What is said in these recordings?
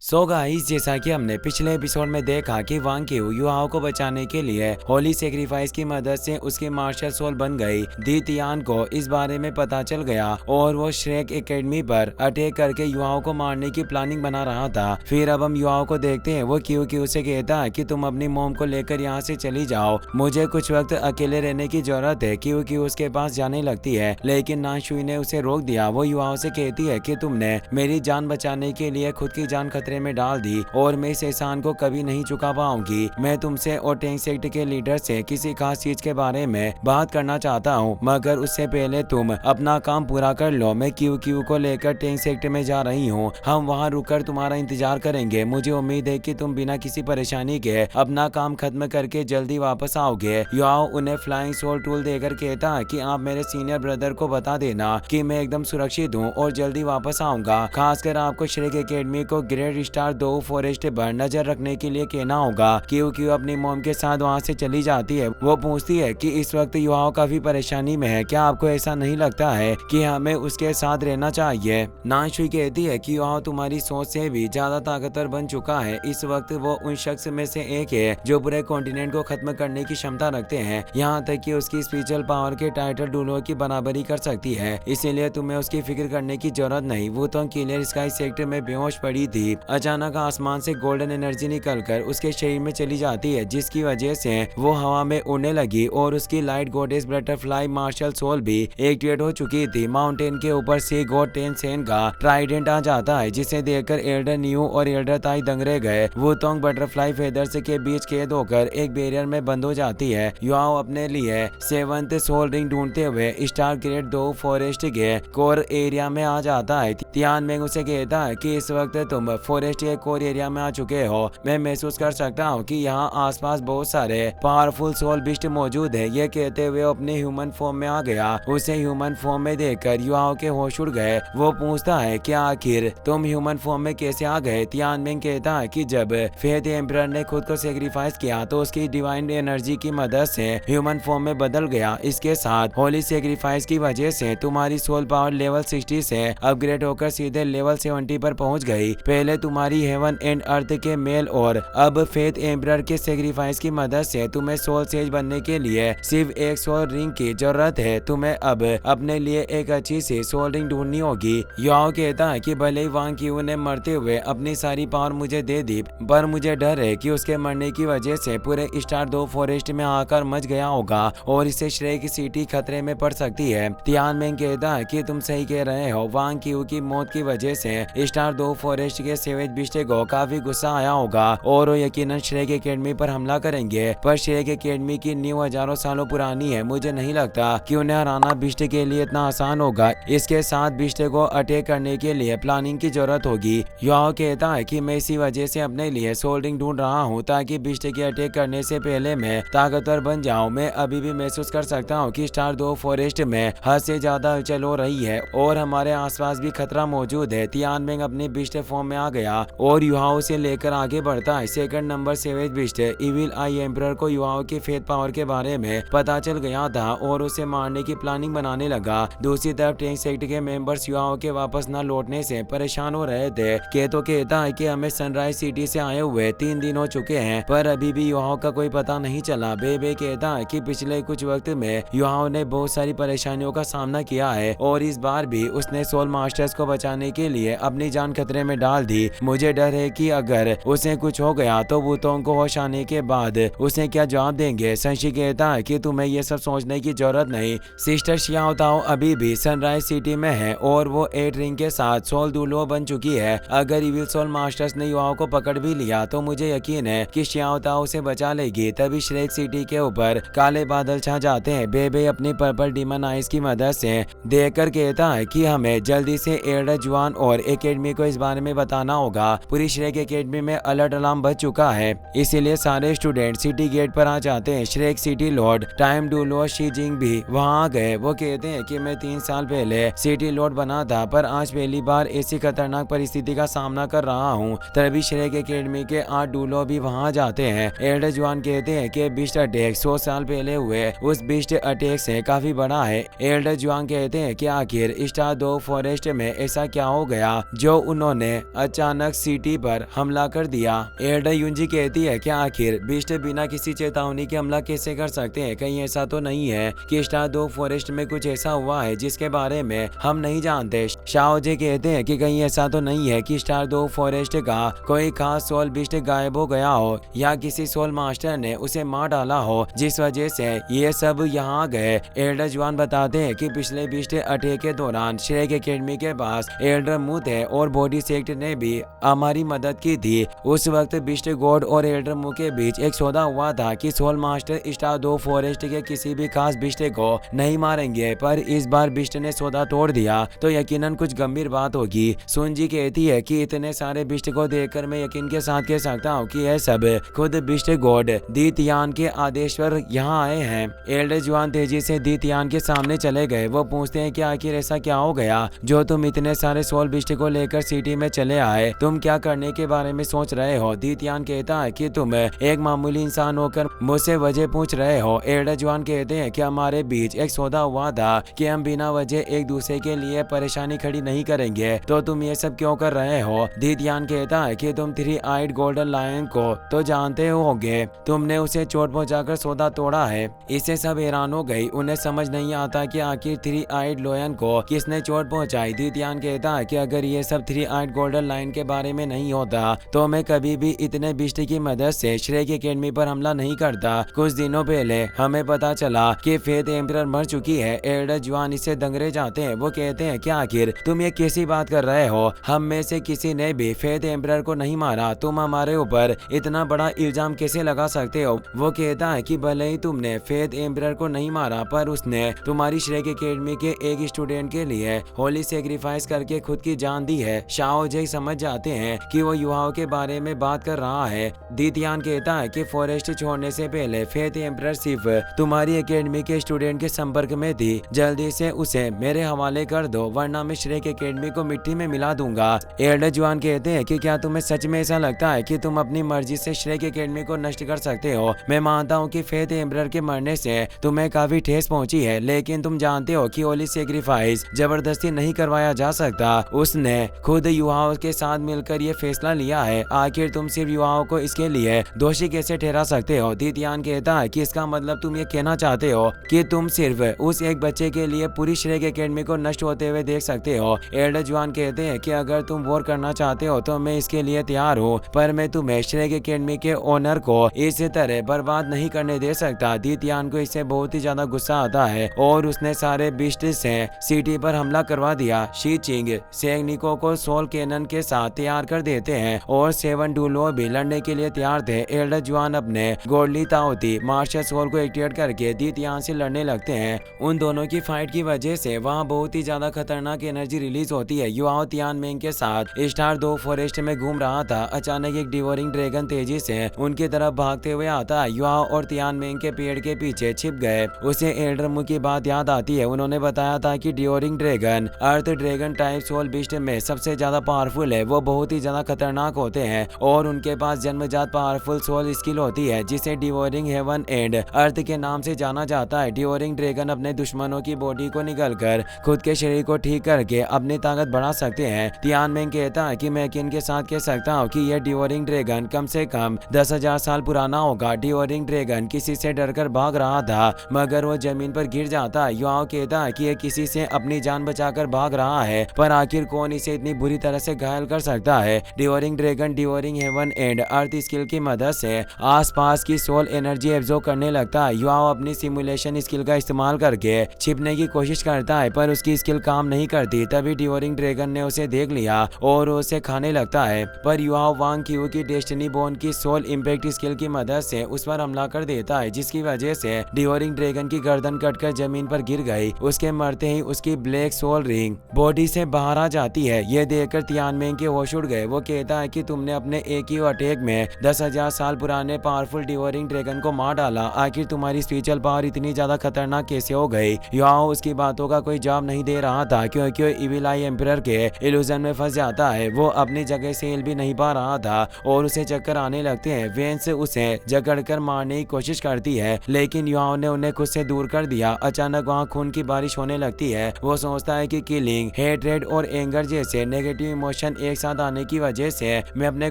So guys, जैसा कि हमने पिछले एपिसोड में देखा कि वांग क्यू युवाओं को बचाने के लिए होली सेक्रीफाइस की मदद से उसकी मार्शल सोल बन गई। दी तियान को इस बारे में पता चल गया और वो श्रेक एकेडमी पर अटैक करके युवाओं को मारने की प्लानिंग बना रहा था। फिर अब हम युवाओं को देखते हैं, वो क्यू से कहता है कि तुम अपनी मोम को लेकर यहाँ से चली जाओ, मुझे कुछ वक्त अकेले रहने की जरूरत है। क्यू उसके पास जाने लगती है, लेकिन नाशुई ने उसे रोक दिया। वो युवाओं से कहती है कि तुमने मेरी जान बचाने के लिए खुद की जान खतरे में डाल दी और मैं इस एहसान को कभी नहीं चुका पाऊंगी। मैं तुमसे और टैंक सेक्ट के लीडर से किसी खास चीज के बारे में बात करना चाहता हूँ, मगर उससे पहले तुम अपना काम पूरा कर लो। मैं क्यू को लेकर टैंक सेक्ट में जा रही हूँ, हम वहाँ रुककर तुम्हारा इंतजार करेंगे। मुझे उम्मीद है कि तुम बिना किसी परेशानी के अपना काम खत्म करके जल्दी वापस आओगे। याओ उन्हें फ्लाइंग सोल टूल देकर कहता है कि आप मेरे सीनियर ब्रदर को बता देना कि मैं एकदम सुरक्षित हूँ और जल्दी वापस आऊंगा। खासकर आपको श्रेक एकेडमी को ग्रेट स्टार 2 फॉरेस्ट पर नजर रखने के लिए कहना होगा। क्यू अपनी मोम के साथ वहाँ से चली जाती है। वो पूछती है कि इस वक्त युवाओं काफी परेशानी में है, क्या आपको ऐसा नहीं लगता है कि हमें उसके साथ रहना चाहिए? नाशुई कहती है कि युवाओं तुम्हारी सोच से भी ज्यादा ताकतवर बन चुका है। इस वक्त वो उन शख्स में से एक है जो पूरे कॉन्टिनेंट को खत्म करने की क्षमता रखते हैं, यहाँ तक कि उसकी स्पिरिचुअल पावर के टाइटल डूलो की बराबरी कर सकती है। इसीलिए तुम्हें उसकी फिक्र करने की जरूरत नहीं। वो तो क्लियर स्काई सेक्टर में बेहोश पड़ी थी। अचानक आसमान से गोल्डन एनर्जी निकलकर उसके शरीर में चली जाती है, जिसकी वजह से वो हवा में उड़ने लगी और उसकी light goddess butterfly martial soul भी एक्टिवेट हो चुकी थी। माउंटेन के ऊपर से गॉड टेंसेन का ट्राइडेंट आ जाता है, जिसे देखकर एल्डर न्यू और एल्डर ताई दंग रह गए। वो तोंग बटरफ्लाई फेदर्स के बीच कैद होकर एक बैरियर में बंद हो जाती है। युवाओं अपने लिए 7th सोल रिंग ढूंढते हुए स्टार ग्रेड 2 फॉरेस्ट के कोर एरिया में आ जाता है। तियान मेंग उसे कहता है कि इस वक्त तुम फॉरेस्ट के कोर एरिया में आ चुके हो। मैं महसूस कर सकता हूँ कि यहाँ आसपास बहुत सारे पावरफुल सोल बिस्ट मौजूद है। ये कहते हुए अपने ह्यूमन फॉर्म में आ गया। उसे ह्यूमन फॉर्म में देखकर युवाओं के होश उड़ गए। वो पूछता है कि आखिर तुम ह्यूमन फॉर्म में कैसे आ गए? तियान मेंग कहता है कि जब फेथ एम्परर ने खुद को सेक्रीफाइस किया तो उसकी डिवाइन एनर्जी की मदद से ह्यूमन फॉर्म में बदल गया। इसके साथ होली सेक्रीफाइस की वजह से तुम्हारी सोल पावर लेवल 60 से अपग्रेड होकर सीधे लेवल 70 पर पहुंच गई। पहले तुम्हारी हेवन एंड अर्थ के मेल और अब फेथ एम्परर के सेक्रीफाइस की मदद से तुम्हें सोल सेज बनने के लिए सिर्फ एक सोल रिंग की जरूरत है। तुम्हें अब अपने लिए एक अच्छी सी सोल रिंग ढूंढनी होगी। याओ कहता है कि भले ही वांग क्यू ने मरते हुए अपनी सारी पावर मुझे दे दी, पर मुझे डर है कि उसके मरने की वजह से पूरे स्टार 2 फॉरेस्ट में आकर मच गया होगा और इससे श्रेक सिटी खतरे में पड़ सकती है। तियान मेंग कहता है कि तुम सही कह रहे हो। वांग क्यू की मौत की वजह से स्टार 2 फॉरेस्ट के सेवेज बिस्टे को काफी गुस्सा आया होगा और वो यकीनन श्रेक एकेडमी पर हमला करेंगे। पर श्रेक एकेडमी की नींव हजारों सालों पुरानी है। मुझे नहीं लगता कि उन्हें हराना बिस्टे के लिए इतना आसान होगा। इसके साथ बिस्टे को अटैक करने के लिए प्लानिंग की जरूरत होगी। याओ कहता है कि मैं इसी वजह से अपने लिए सोल रिंग ढूंढ रहा हूँ, ताकि बिस्टे के अटैक करने से पहले मैं ताकतवर बन जाऊँ। मैं अभी भी महसूस कर सकता हूँ कि स्टार 2 फॉरेस्ट में हद से ज्यादा हलचल हो रही है और हमारे आसपास भी खतरा मौजूद है। तियान मेंग अपनी बिस्ट फॉर्म में आ गया और युवाओं से लेकर आगे बढ़ता है। Second number savage beast evil eye emperor को युवाओं की फेथ पावर के बारे में पता चल गया था और उसे मारने की प्लानिंग बनाने लगा। दूसरी तरफ टैंक सेक्ट के मेंबर्स युवाओं के वापस न लौटने से परेशान हो रहे थे। केतो कहता है कि हमें सनराइज सिटी से आए हुए 3 दिन हो चुके हैं, पर अभी भी युवाओं का कोई पता नहीं चला। बेबे कहता है कि पिछले कुछ वक्त में युवाओं ने बहुत सारी परेशानियों का सामना किया है और इस बार भी उसने सोल मास्टर्स को बचाने के लिए अपनी जान खतरे में डाल दी। मुझे डर है कि अगर उसे कुछ हो गया तो वुतोंग को होश आने के बाद उसे क्या जवाब देंगे। संशी कहता है कि तुम्हें ये सब सोचने की जरूरत नहीं। सिस्टर शियाओ ताओ अभी भी सनराइज सिटी में है और वो 8 रिंग के साथ सोल दुलो बन चुकी है। अगर इविल सोल मास्टर्स ने युवाओं को पकड़ भी लिया तो मुझे यकीन है कि शियाओ ताओ उसे बचा लेगी। तभी श्रेक सिटी के ऊपर काले बादल छा जाते हैं। बेबे अपनी पर्पल डीमन आइज की मदद से देखकर कहता है कि हमें जल्दी से एल्डर जुआन और एकेडमी को इस बारे में बताना होगा। पूरी श्रेक एकेडमी में अलर्ट अलार्म बज चुका है, इसीलिए सारे स्टूडेंट सिटी गेट पर आ जाते हैं। श्रेक सिटी लॉर्ड टाइम डूलो शीजिंग भी वहां आ गए। वो कहते हैं कि मैं 3 साल पहले सिटी लॉर्ड बना था, पर आज पहली बार ऐसी खतरनाक परिस्थिति का सामना कर रहा हूँ। तभी श्रेक एकेडमी के 8 डूलो भी वहां जाते हैं। एल्डर जुआन कहते हैं कि बिस्ट अटैक 100 साल पहले हुए उस बिस्ट अटैक से काफी बड़ा है। एल्डर जुआन कहते हैं कि आखिर स्टार 2 फॉरेस्ट में ऐसा क्या हो गया जो उन्होंने अचानक अचानक सिटी पर हमला कर दिया। एल्डर युंजी कहती है कि आखिर बिस्ट बिना किसी चेतावनी के हमला कैसे कर सकते हैं? कहीं ऐसा तो नहीं है कि स्टार दो फॉरेस्ट में कुछ ऐसा हुआ है जिसके बारे में हम नहीं जानते? शाओजे कहते हैं कि कहीं ऐसा तो नहीं है कि स्टार दो फॉरेस्ट का कोई खास सोल बिस्ट गायब हो गया हो या किसी सोल मास्टर ने उसे मार डाला हो जिस वजह से ये सब यहाँ आ गए। एल्डर जुआन बताते हैं कि पिछले बिस्ट अटैक के दौरान श्रेक एकेडमी के पास एल्डर मुथ है और बॉडी सेक्ट ने भी हमारी मदद की थी। उस वक्त बिस्ट गॉड और एल्डर मु के बीच एक सौदा हुआ था कि सोल मास्टर स्टार दो फॉरेस्ट के किसी भी खास बिस्ट को नहीं मारेंगे, पर इस बार बिस्ट ने सौदा तोड़ दिया तो यकीनन कुछ गंभीर बात होगी। सुनजी कहती है कि इतने सारे बिस्ट को देखकर मैं यकीन के साथ कह सकता हूँ कि यह सब खुद बिस्ट गॉड दी तियान के आदेश पर यहाँ आए हैं। एल्डर जुआन तेजी से दी तियान के सामने चले गए। वो पूछते हैं कि आखिर ऐसा क्या हो गया जो तुम इतने सारे सोल बिस्ट को लेकर सिटी में चले आए? तुम क्या करने के बारे में सोच रहे हो? दी तियान कहता है कि तुम एक मामूली इंसान होकर मुझसे वजह पूछ रहे हो। एल्डर जुआन कहते हैं कि हमारे बीच एक सौदा हुआ था कि हम बिना वजह एक दूसरे के लिए परेशानी खड़ी नहीं करेंगे, तो तुम ये सब क्यों कर रहे हो? दी तियान कहता है कि तुम थ्री आइड गोल्डन लायन को तो जानते होगे, तुमने उसे चोट पहुंचाकर सौदा तोड़ा है। इससे सब हैरान हो गई। उन्हें समझ नहीं आता कि आखिर थ्री आइड लोयन को किसने चोट पहुंचाई। दी तियान कहता है कि अगर ये सब थ्री आइड गोल्डन लायन के बारे में नहीं होता तो मैं कभी भी इतने बिस्ट की मदद से श्रेक एकेडमी पर हमला नहीं करता। कुछ दिनों पहले हमें पता चला कि फेथ एम्परर मर चुकी है। एल्डर जुआन इससे दंग रह जाते हैं। वो कहते हैं कि आखिर तुम ये कैसी बात कर रहे हो? हम में से किसी ने भी फेथ एम्परर को नहीं मारा। तुम हमारे ऊपर इतना बड़ा इल्जाम कैसे लगा सकते हो? वो कहता है कि भले ही तुमने फेथ एम्परर को नहीं मारा, पर उसने तुम्हारी श्रेक एकेडमी के एक स्टूडेंट के लिए होली सेक्रीफाइस करके खुद की जान दी है। शाओ जे समझ जाते हैं कि वो युवाओं के बारे में बात कर रहा है। दी तियान कहता है कि फॉरेस्ट छोड़ने से पहले फेथ एम्परर सिर्फ तुम्हारी एकेडमी के स्टूडेंट के संपर्क में थी। जल्दी से उसे मेरे हवाले कर दो वरना मैं श्रेक एकेडमी को मिट्टी में मिला दूंगा। एल्डर जुआन कहते हैं कि क्या तुम्हें सच में ऐसा लगता है कि तुम अपनी मर्जी से श्रेक एकेडमी को नष्ट कर सकते हो? मैं मानता हूँ कि फेथ एम्परर के मरने से तुम्हें काफी ठेस पहुंची है, लेकिन तुम जानते हो कि होली सेक्रीफाइस जबरदस्ती नहीं करवाया जा सकता। उसने खुद युवाओं के साथ मिलकर ये फैसला लिया है। आखिर तुम सिर्फ युवाओं को इसके लिए दोषी कैसे ठहरा सकते हो? दी तियान कहता है कि इसका मतलब तुम ये कहना चाहते हो कि तुम सिर्फ उस एक बच्चे के लिए पूरी श्रेक एकेडमी को नष्ट होते हुए देख सकते हो। एल्डर जुआन कहते हैं कि अगर तुम वॉर करना चाहते हो तो मैं इसके लिए तैयार हूँ, पर मैं तुम्हें श्रेक एकेडमी के ओनर को इस तरह बर्बाद नहीं करने दे सकता। दी तियान को इससे बहुत ही ज्यादा गुस्सा आता है और उसने सारे बिस्ट से सिटी पर हमला करवा दिया। शी चिंग सैनिकों को सोल कैनन के साथ तैयार कर देते हैं और सेवन डुलो भी लड़ने के लिए तैयार थे। एल्डर जुआन अपने गोडली ताओती मार्शल सोल को एक्टिवेट करके दी तियान से लड़ने लगते हैं। उन दोनों की फाइट की वजह से वहाँ बहुत ही ज्यादा खतरनाक एनर्जी रिलीज होती है। युवाओं तियान मेंग के साथ स्टार दो फॉरेस्ट में घूम रहा था। अचानक एक डिवोरिंग ड्रैगन तेजी से उनकी तरफ भागते हुए आता है। युवाओं और तियान मेंग के पेड़ के पीछे छिप गए। उसे एल्डर मु की बात याद आती है। उन्होंने बताया था कि डिवोरिंग ड्रैगन अर्थ ड्रैगन टाइप सोल बिस्ट में सबसे ज्यादा पावरफुल है। वो बहुत ही ज्यादा खतरनाक होते हैं और उनके पास जन्मजात पावरफुल सोल स्किल होती है जिसे डिवोरिंग हेवन एंड अर्थ के नाम से जाना जाता है। डिवोरिंग ड्रैगन अपने दुश्मनों की बॉडी को निगलकर खुद के शरीर को ठीक करके अपनी ताकत बढ़ा सकते हैं। तियान मेंग कहता है कि मैं यकीन के साथ कह सकता हूँ कि यह डिवोरिंग ड्रैगन कम से कम 10,000 साल पुराना होगा। डिवोरिंग ड्रैगन किसी से डरकर भाग रहा था मगर वो जमीन पर गिर जाता है। युवाओं कहता है कि यह किसी से अपनी जान बचाकर भाग रहा है, पर आखिर कौन इसे इतनी बुरी तरह से घायल कर सकता है? Devouring dragon devouring heaven and earth skill की मदद से आसपास की सोल एनर्जी एब्जॉर्ब करने लगता है। युवाओं अपनी सिमुलेशन स्किल का इस्तेमाल करके छिपने की कोशिश करता है, पर उसकी स्किल काम नहीं करती। तभी डिवोरिंग ड्रैगन ने उसे देख लिया और उसे खाने लगता है, पर युवाओं वांग क्यू की डेस्टिनी बोन की सोल इंपैक्ट स्किल की मदद से उस पर हमला कर देता है, जिसकी वजह से डिवोरिंग ड्रैगन की गर्दन कटकर जमीन पर गिर गई। उसके मरते ही उसकी ब्लैक सोल रिंग बॉडी से बाहर आ जाती है। यह देखकर तियान मेंग के होश उड़ गए। वो कहता है कि तुमने अपने एक ही अटैक में 10,000 साल पुराने पावरफुल डिवोरिंग ड्रैगन को मार डाला। आखिर तुम्हारी स्पिरिचुअल पावर इतनी ज्यादा खतरनाक कैसे हो गई? युवाओं उसकी बातों का कोई जवाब नहीं दे रहा था क्योंकि वो इविल आई एम्परर के इल्यूजन में फंस जाता है। वो अपनी जगह से हिल भी नहीं पा रहा था और उसे चक्कर आने लगते हैं। वेंस उसे जकड़कर मारने की कोशिश करती है, लेकिन युवाओं ने उन्हें खुद से दूर कर दिया। अचानक वहाँ खून की बारिश होने लगती है। वो सोचता है कि किलिंग, हेट्रेड और एंगर जैसे नेगेटिव इमोशन एक एक साथ आने की वजह से मैं अपने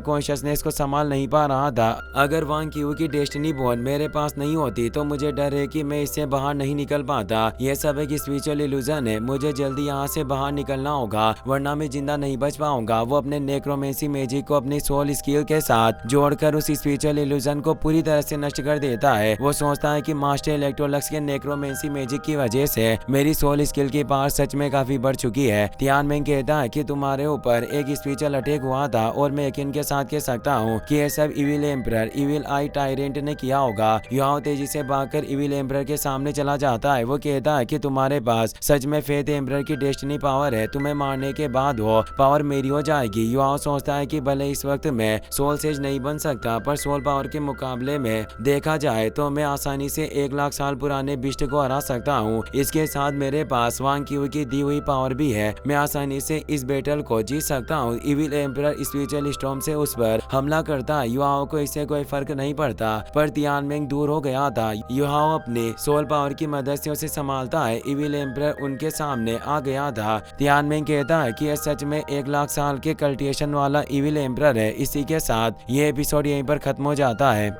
कॉन्शियसनेस को संभाल नहीं पा रहा था। अगर वांग क्यू की डेस्टिनी बोन मेरे पास नहीं होती तो मुझे डर है कि मैं इससे बाहर नहीं निकल पाता। यह सब एक स्पिरिचुअल इल्यूजन है। मुझे जल्दी यहाँ से बाहर निकलना होगा वरना मैं जिंदा नहीं बच पाऊंगा। वो अपने नेक्रोमेंसी मैजिक को अपनी सोल स्किल के साथ जोड़कर उस स्पिरिचुअल इल्यूजन को पूरी तरह से नष्ट कर देता है। वो सोचता है कि मास्टर इलेक्ट्रोलक्स के नेक्रोमेंसी मैजिक की वजह से मेरी सोल स्किल की पावर सच में काफी बढ़ चुकी है। तियानमेंग कहता है कि तुम्हारे ऊपर एक स्पिरिचुअल अटैक हुआ था और मैं यकीन के साथ कह सकता हूँ कि यह सब इविल एम्परर इविल आई टायरेंट ने किया होगा। युआओ तेजी से भागकर इविल एम्परर के सामने चला जाता है। वो कहता है कि तुम्हारे पास सच में फेथ एम्परर की डेस्टिनी पावर है। तुम्हें मारने के बाद वो पावर मेरी हो जाएगी। युआओ सोचता है कि भले इस वक्त मैं सोल सेज नहीं बन सकता पर सोल पावर के मुकाबले में देखा जाए तो मैं आसानी से 1 लाख साल पुराने बिस्ट को हरा सकता हूँ। इसके साथ मेरे पास वांग क्यू की दी हुई पावर भी है। मैं आसानी से इस बैटल को जीत सकता हूँ। इविल एम्परर स्पिरिचुअल स्टॉर्म से उस पर हमला करता है। युआओ को इससे कोई फर्क नहीं पड़ता पर तियानमेंग दूर हो गया था। युआओ अपने सोल पावर की मदद से उसे संभालता है। इविल एम्परर उनके सामने आ गया था। तियानमेंग कहता है कि यह सच में 1 लाख साल के कल्टिवेशन वाला इविल एम्परर है। इसी के साथ ये एपिसोड यहीं पर खत्म हो जाता है।